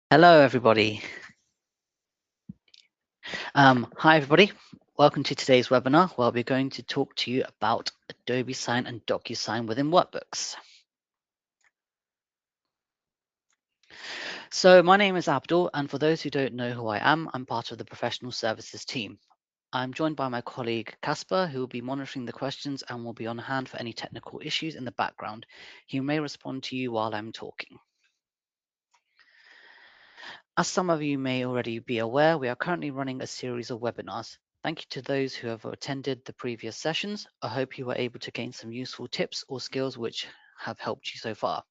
Hello, everybody. Hi, everybody. Welcome to today's webinar, where we're going to talk to you about Adobe Sign and DocuSign within Workbooks. So my name is Abdul, and for those who don't know who I am, I'm part of the professional services team. I'm joined by my colleague Casper, who will be monitoring the questions and will be on hand for any technical issues in the background. He may respond to you while I'm talking. As some of you may already be aware, we are currently running a series of webinars. Thank you to those who have attended the previous sessions. I hope you were able to gain some useful tips or skills which have helped you so far.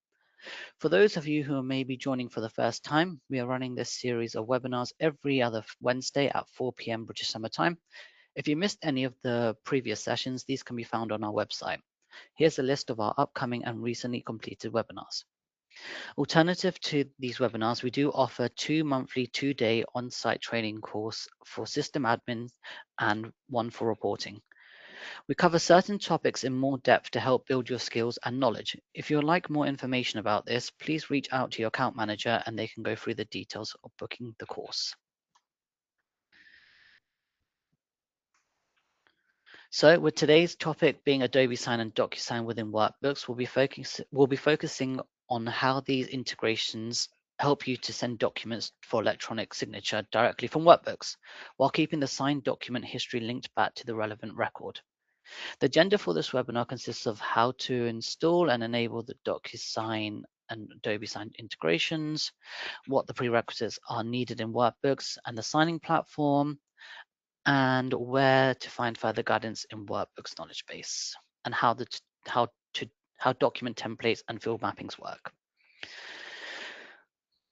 For those of you who may be joining for the first time, we are running this series of webinars every other Wednesday at 4 p.m. British Summer Time. If you missed any of the previous sessions, these can be found on our website. Here's a list of our upcoming and recently completed webinars. Alternative to these webinars, we do offer 2 monthly 2-day on-site training course for system admin and one for reporting. We cover certain topics in more depth to help build your skills and knowledge. If you'd like more information about this, please reach out to your account manager and they can go through the details of booking the course. So with today's topic being Adobe Sign and DocuSign within Workbooks, we'll be focusing on how these integrations help you to send documents for electronic signature directly from Workbooks, while keeping the signed document history linked back to the relevant record. The agenda for this webinar consists of how to install and enable the DocuSign and Adobe Sign integrations, what the prerequisites are needed in Workbooks and the signing platform, and where to find further guidance in Workbooks knowledge base, and how document templates and field mappings work.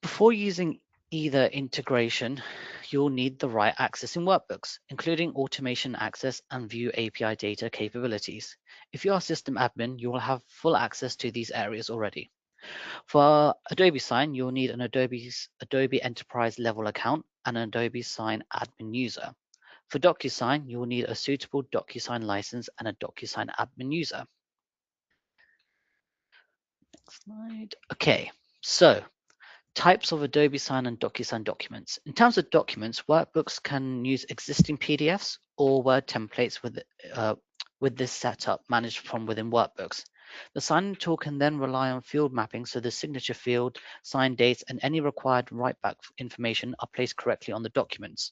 Before using either integration, you'll need the right access in Workbooks, including automation access and view API data capabilities. If you are system admin, you will have full access to these areas already. For Adobe Sign, you'll need an Adobe Enterprise level account and an Adobe Sign admin user. For DocuSign, you will need a suitable DocuSign license and a DocuSign admin user. Next slide. Okay, so types of Adobe Sign and DocuSign documents. In terms of documents, Workbooks can use existing PDFs or Word templates with this setup managed from within Workbooks. The signing tool can then rely on field mapping, so the signature field, sign dates, and any required write-back information are placed correctly on the documents.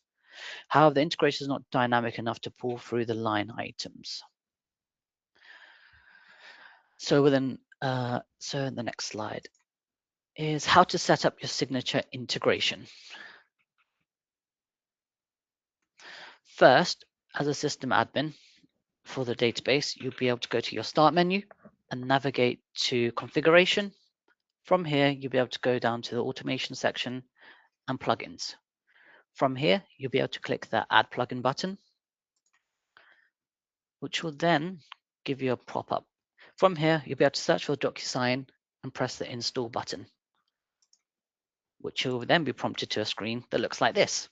However, the integration is not dynamic enough to pull through the line items. So in the next slide is how to set up your signature integration. First, as a system admin for the database, you'll be able to go to your Start menu and navigate to Configuration. From here, you'll be able to go down to the Automation section and Plugins. From here, you'll be able to click the Add Plugin button, which will then give you a pop-up. From here, you'll be able to search for DocuSign and press the Install button, which will then be prompted to a screen that looks like this.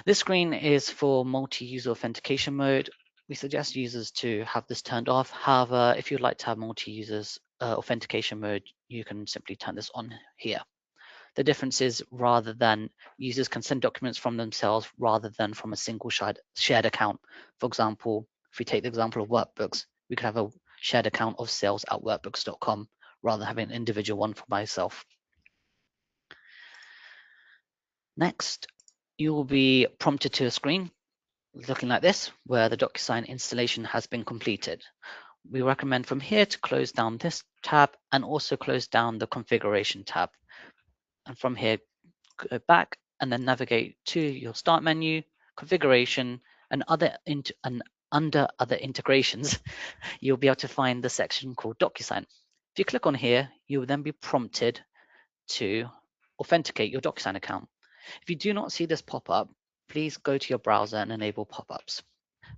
This screen is for multi-user authentication mode. We suggest users to have this turned off. However, if you'd like to have multi-users authentication mode, you can simply turn this on here. The difference is rather than users can send documents from themselves rather than from a single shared account. For example, if we take the example of Workbooks, we could have a shared account of sales@workbooks.com rather than having an individual one for myself. Next, you will be prompted to a screen looking like this, where the DocuSign installation has been completed. We recommend from here to close down this tab and also close down the configuration tab. And from here, go back and then navigate to your Start menu, configuration, and under other integrations, you'll be able to find the section called DocuSign. If you click on here, you will then be prompted to authenticate your DocuSign account. If you do not see this pop up, please go to your browser and enable pop-ups.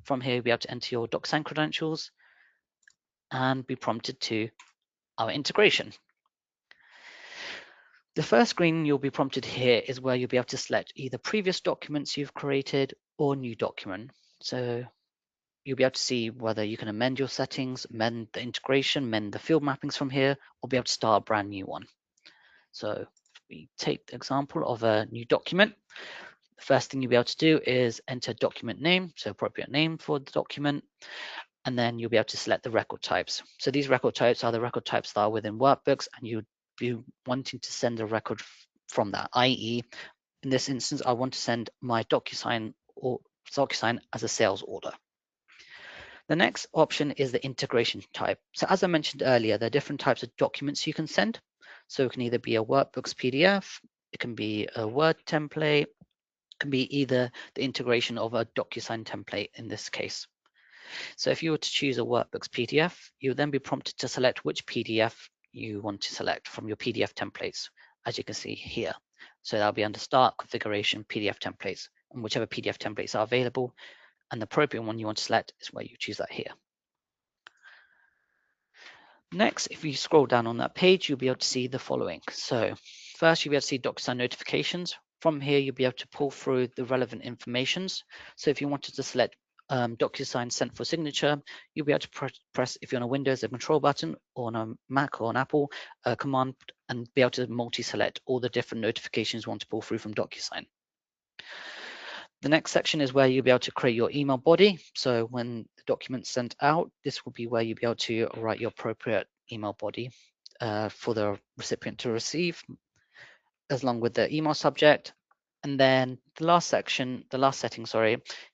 From here, you'll be able to enter your DocuSign credentials and be prompted to our integration. The first screen you'll be prompted here is where you'll be able to select either previous documents you've created or new document. So you'll be able to see whether you can amend your settings, amend the integration, amend the field mappings from here, or be able to start a brand new one. So we take the example of a new document. The first thing you'll be able to do is enter document name, so appropriate name for the document, and then you'll be able to select the record types. So these record types are the record types that are within Workbooks, and you'd be wanting to send a record from that, i.e., in this instance, I want to send my DocuSign as a sales order. The next option is the integration type. So as I mentioned earlier, there are different types of documents you can send. So it can either be a Workbooks PDF, it can be a Word template, it can be either the integration of a DocuSign template in this case. So if you were to choose a Workbooks PDF, you'll then be prompted to select which PDF you want to select from your PDF templates, as you can see here. So that'll be under Start, Configuration, PDF templates, and whichever PDF templates are available, and the appropriate one you want to select is where you choose that here. Next, if you scroll down on that page, you'll be able to see the following. So first, you'll be able to see DocuSign notifications. From here, you'll be able to pull through the relevant informations. So if you wanted to select DocuSign sent for signature, you'll be able to press, if you're on a Windows, a control button, or on a Mac or an Apple, a command, and be able to multi-select all the different notifications you want to pull through from DocuSign. The next section is where you'll be able to create your email body. So when the document's sent out, this will be where you'll be able to write your appropriate email body for the recipient to receive, along with the email subject. And then the last setting,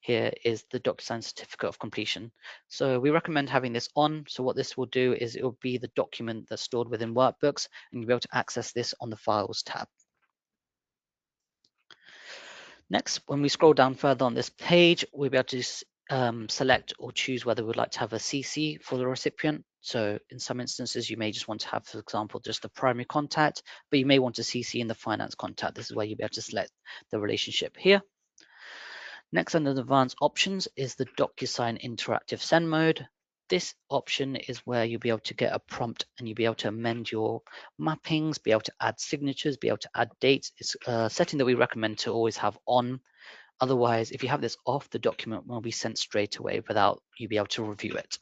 here is the DocuSign certificate of completion. So we recommend having this on. So what this will do is it will be the document that's stored within Workbooks, and you'll be able to access this on the Files tab. Next, when we scroll down further on this page, we'll be able to select or choose whether we'd like to have a CC for the recipient. So in some instances, you may just want to have, for example, just the primary contact, but you may want to CC in the finance contact. This is where you'll be able to select the relationship here. Next, under the advanced options is the DocuSign interactive send mode. This option is where you'll be able to get a prompt and you'll be able to amend your mappings, be able to add signatures, be able to add dates. It's a setting that we recommend to always have on. Otherwise, if you have this off, the document will be sent straight away without you be able to review it.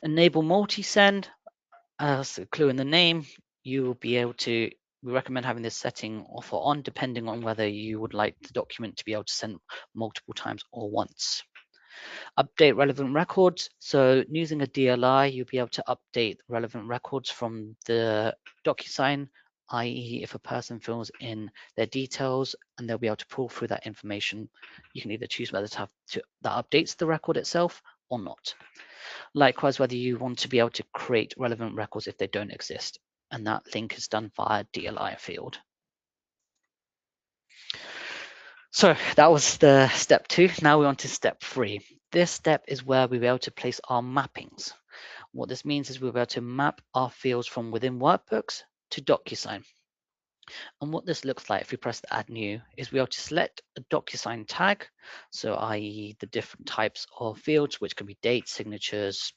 Enable multi-send. As a clue in the name, you will be able to, we recommend having this setting off or on depending on whether you would like the document to be able to send multiple times or once. Update relevant records. So using a DLI, you'll be able to update relevant records from the DocuSign, i.e. if a person fills in their details and they'll be able to pull through that information, you can either choose whether to have that updates the record itself or not. Likewise, whether you want to be able to create relevant records if they don't exist, and that link is done via DLI field. So that was the step 2. Now we're on to step 3. This step is where we'll be able to place our mappings. What this means is we'll be able to map our fields from within Workbooks to DocuSign. And what this looks like if we press the Add New is we'll be able to select a DocuSign tag, so i.e. the different types of fields, which can be dates, signatures,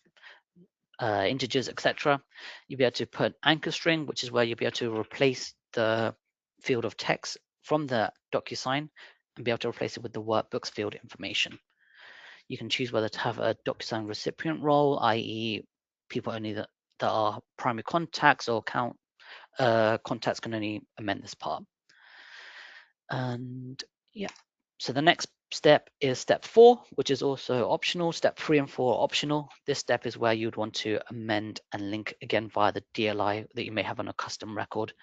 integers, etc. You'll be able to put anchor string, which is where you'll be able to replace the field of text from the DocuSign and be able to replace it with the Workbooks field information. You can choose whether to have a DocuSign recipient role, i.e. people only that are primary contacts or contacts can only amend this part. And yeah, so the next step is step 4, which is also optional. Step 3 and 4 are optional. This step is where you'd want to amend and link again via the DLI that you may have on a custom record,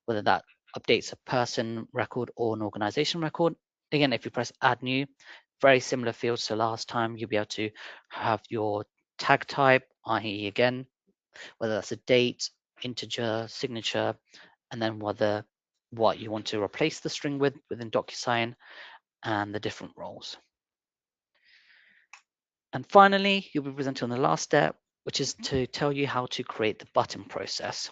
whether that updates a person record or an organization record. Again, if you press Add New, very similar fields to last time, you'll be able to have your tag type, i.e. again, whether that's a date, integer, signature, and then what you want to replace the string with within DocuSign and the different roles. And finally, you'll be presented on the last step, which is to tell you how to create the button process.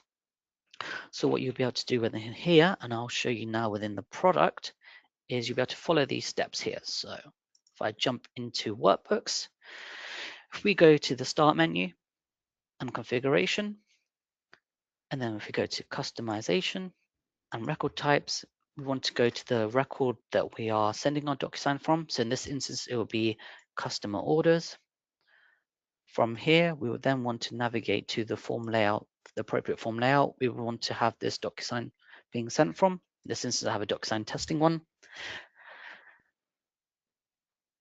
So what you'll be able to do within here, and I'll show you now within the product, is you'll be able to follow these steps here. So if I jump into Workbooks, if we go to the Start menu and Configuration, and then if we go to Customization and Record Types, we want to go to the record that we are sending our DocuSign from. So in this instance, it will be Customer Orders. From here, we would then want to navigate to the form layout, the appropriate form layout. We will want to have this DocuSign being sent from. In this instance, I have a DocuSign testing one.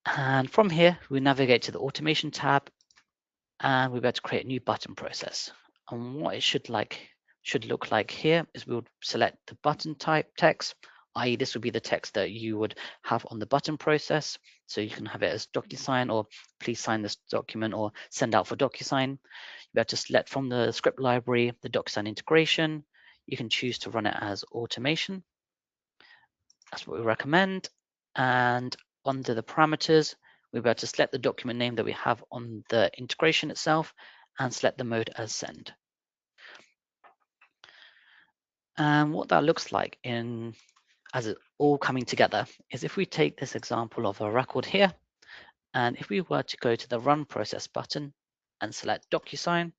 And from here, we navigate to the automation tab, and we're going to create a new button process. And what it should look like here is we would select the button type text, i.e. this would be the text that you would have on the button process. So you can have it as DocuSign, or please sign this document, or send out for DocuSign. You have to select from the script library the DocuSign integration. You can choose to run it as automation. That's what we recommend. And under the parameters, we're about to select the document name that we have on the integration itself and select the mode as send. And what that looks like as it all coming together is if we take this example of a record here, and if we were to go to the run process button and select DocuSign,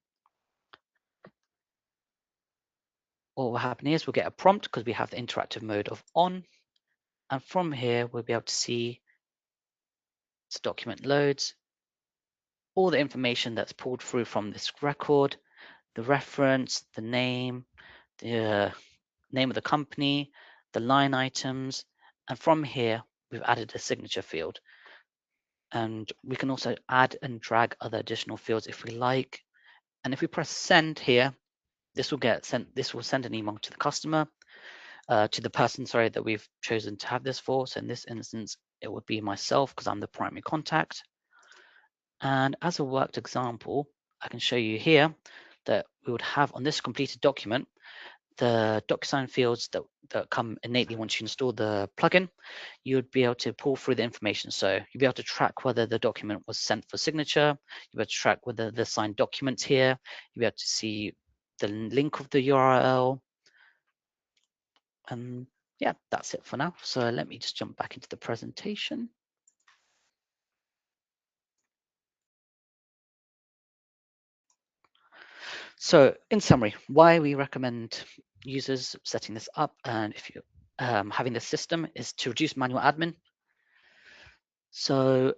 what will happen is we'll get a prompt because we have the interactive mode of on. And from here, we'll be able to see this document loads, all the information that's pulled through from this record, the reference, the name of the company, the line items, and from here, we've added a signature field. And we can also add and drag other additional fields if we like. And if we press send here, this will send an email to the customer, to the person, sorry, that we've chosen to have this for. So in this instance, it would be myself because I'm the primary contact. And as a worked example, I can show you here that we would have on this completed document, the DocuSign fields that come innately once you install the plugin. You would be able to pull through the information. So you'll be able to track whether the document was sent for signature. You'll be able to track whether the signed documents here. You'll be able to see the link of the URL. And yeah, that's it for now. So let me just jump back into the presentation. So in summary, why we recommend users setting this up and if you having this system is to reduce manual admin. So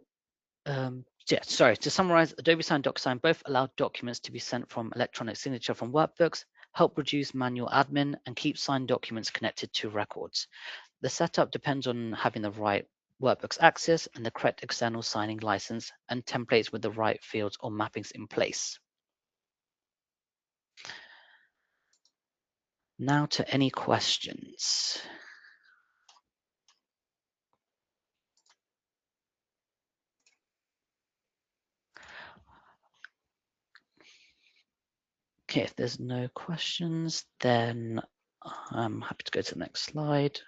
to summarize, Adobe Sign and DocuSign both allow documents to be sent from electronic signature from Workbooks, help reduce manual admin, and keep signed documents connected to records. The setup depends on having the right Workbooks access and the correct external signing license and templates with the right fields or mappings in place. Now to any questions. Okay, if there's no questions, then I'm happy to go to the next slide.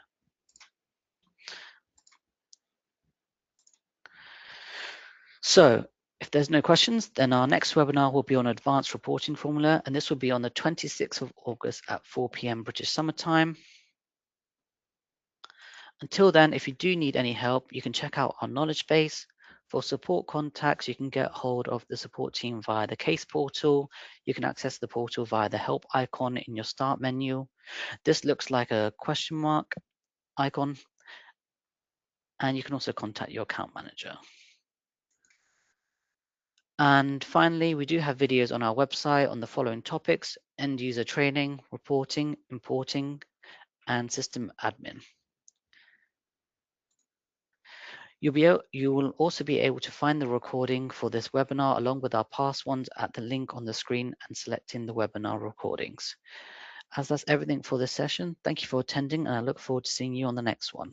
So if there's no questions, then our next webinar will be on advanced reporting formula, and this will be on the 26th of August at 4 p.m. British Summer Time. Until then, if you do need any help, you can check out our knowledge base. For support contacts, you can get hold of the support team via the case portal. You can access the portal via the help icon in your start menu. This looks like a question mark icon. And you can also contact your account manager. And finally, we do have videos on our website on the following topics: end user training, reporting, importing, and system admin. You will also be able to find the recording for this webinar along with our past ones at the link on the screen and selecting the webinar recordings. As that's everything for this session, thank you for attending and I look forward to seeing you on the next one.